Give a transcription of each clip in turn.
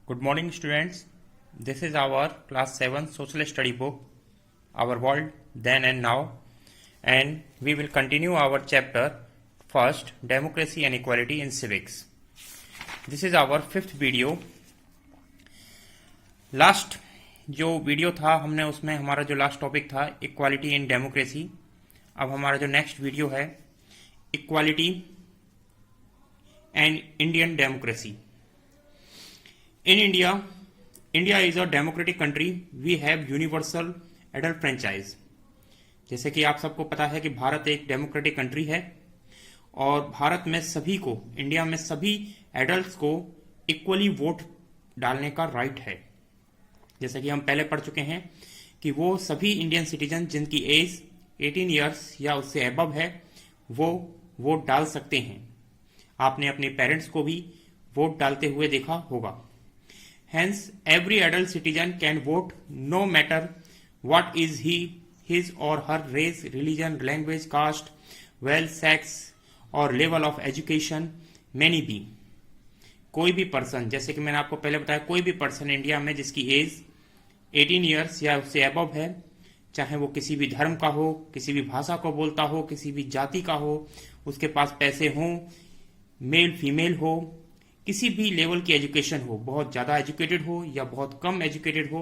Good morning, students. This is our class 7 social study book, Our World Then and Now, and we will continue our chapter first, Democracy and Equality in Civics. This is our fifth video. Last जो video था हमने उसमें हमारा जो last topic था equality in democracy. अब हमारा जो नेक्स्ट वीडियो है equality and Indian democracy. In India is a democratic country. We have universal adult franchise. जैसे कि आप सबको पता है कि भारत एक डेमोक्रेटिक कंट्री है और भारत में सभी को, इंडिया में सभी एडल्ट्स को इक्वली वोट डालने का राइट है. जैसे कि हम पहले पढ़ चुके हैं कि वो सभी इंडियन सिटीजन जिनकी एज 18 ईयर्स या उससे अबव है वो वोट डाल सकते हैं. आपने अपने पेरेंट्स को भी वोट डालते हुए देखा होगा. Hence, every adult citizen can vote no matter what is his or her race, religion, language, caste, wealth, sex or level of education may be. कोई भी पर्सन, जैसे कि मैंने आपको पहले बताया, कोई भी पर्सन इंडिया में जिसकी एज 18 ईयर्स या उससे अबव है, चाहे वो किसी भी धर्म का हो, किसी भी भाषा को बोलता हो, किसी भी जाति का हो, उसके पास पैसे हों, मेल फीमेल हो, किसी भी लेवल की एजुकेशन हो, बहुत ज़्यादा एजुकेटेड हो या बहुत कम एजुकेटेड हो,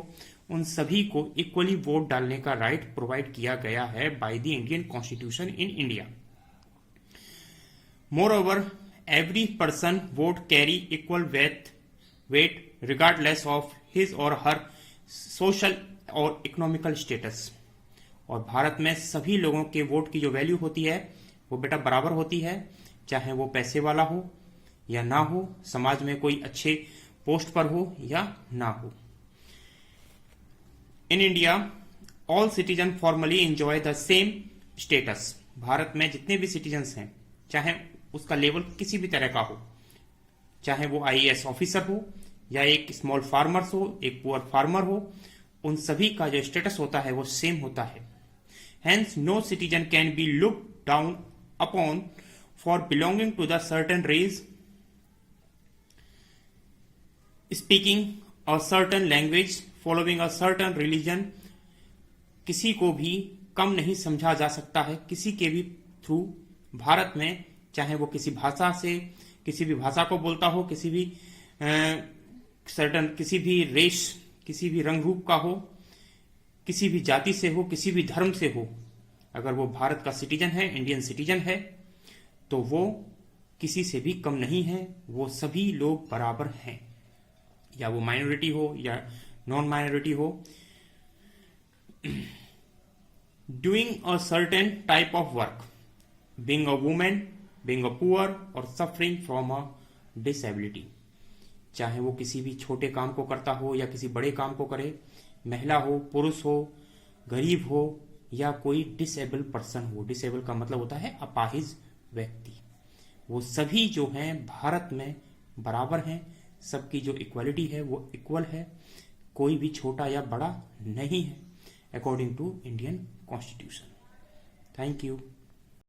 उन सभी को इक्वली वोट डालने का राइट प्रोवाइड किया गया है by the Indian constitution in India. Moreover, every person vote carry equal weight regardless of his और हर सोशल और इकोनॉमिकल स्टेटस. और भारत में सभी लोगों के वोट की जो वैल्यू होती है वो बेटा बराबर होती है, चाहे वो पैसे वाला हो या ना हो, समाज में कोई अच्छे पोस्ट पर हो या ना हो. In India all citizen formally enjoy the same status. Bharat में जितने भी सिटीजन्स हैं, चाहे उसका लेवल किसी भी तरह का हो, चाहे वो आईएएस ऑफिसर हो या एक स्मॉल फार्मर्स हो, एक पुअर फार्मर हो, उन सभी का जो स्टेटस होता है वो सेम होता है. Hence no citizen can be look down upon for belonging to the certain race, speaking a certain language, following a certain religion. किसी को भी कम नहीं समझा जा सकता है किसी के भी थ्रू. भारत में चाहे वो किसी भाषा से, किसी भी भाषा को बोलता हो, किसी भी सर्टन, किसी भी रेस, किसी भी रंग रूप का हो, किसी भी जाति से हो, किसी भी धर्म से हो, अगर वो भारत का सिटीजन है, इंडियन सिटीजन है, तो वो किसी से भी कम नहीं है. वो सभी लोग बराबर हैं, या वो माइनॉरिटी हो या नॉन माइनॉरिटी हो. Doing a certain type of work, being a women, being a poor और सफरिंग फ्रॉम अ डिसेबिलिटी. चाहे वो किसी भी छोटे काम को करता हो या किसी बड़े काम को करे, महिला हो, पुरुष हो, गरीब हो या कोई डिसेबल पर्सन हो. डिसेबल का मतलब होता है अपाहिज व्यक्ति. वो सभी जो हैं भारत में बराबर हैं. सबकी जो इक्वालिटी है वो इक्वल है. कोई भी छोटा या बड़ा नहीं है according to Indian constitution. Thank you.